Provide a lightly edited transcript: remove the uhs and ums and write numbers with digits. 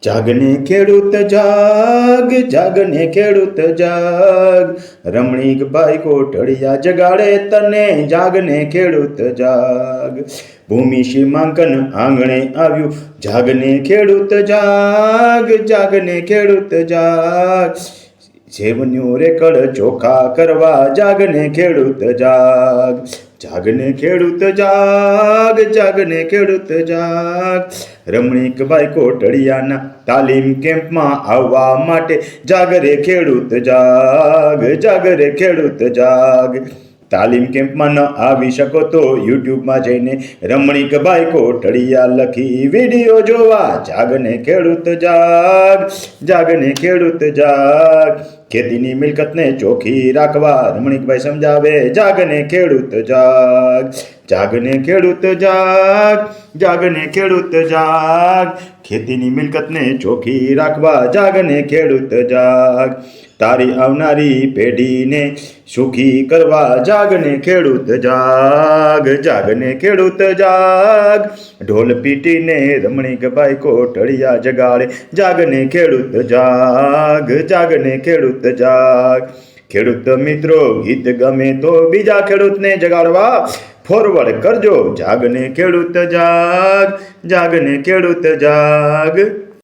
જાગને ખેડૂત જાગ, જાગને ખેડૂત જાગ, રમણીકભાઈ કોટડિયા જગાડે તને, જાગને ખેડૂત જાગ. ભૂમિ સીમાંકન આંગણે આવ્યું, જાગને ખેડૂત જાગ, જાગને ખેડૂત જાગ. સેવન્યું રેકડ ચોખા કરવા, જાગને ખેડૂત જાગ, જાગને ખેડૂત જાગ, જાગને ખેડૂત જાગ. રમણીકભાઈ કોટડિયાના તાલીમ કેમ્પમાં આવવા માટે, જાગરે ખેડૂત જાગ, જાગરે ખેડૂત જાગ. તાલીમ કેમ્પમાં ન આવી શકો તો યુટ્યુબમાં જઈને રમણીકભાઈ કોટડિયા લખી વિડીયો જોવા, જાગને ખેડૂત જાગ, જાગને ખેડૂત જાગ. ખેતીની મિલકતને ચોખ્ખી રાખવા રમણીકભાઈ સમજાવે, જાગને ખેડૂત જાગ, જાગને ખેડૂત જાગ, જાગને ખેડૂત જાગ. ખેતીની મિલકતને ચોખ્ખી રાખવા, જાગને ખેડૂત જાગ. તારી આવનારી પેઢીને સુખી કરવા, જાગને ખેડૂત જાગ, જાગને ખેડૂત જાગ. ઢોલ પીટીને રમણીકભાઈ કોટડિયા જગાડે, જાગને ખેડૂત જાગ, જાગને ખેડૂત જાગ. ખેડૂત મિત્રો ગીત ગમે તો બીજા ખેડૂતને જગાડવા ફોરવર્ડ કરજો, જાગને ખેડૂત જાગ, જાગને ખેડૂત જાગ.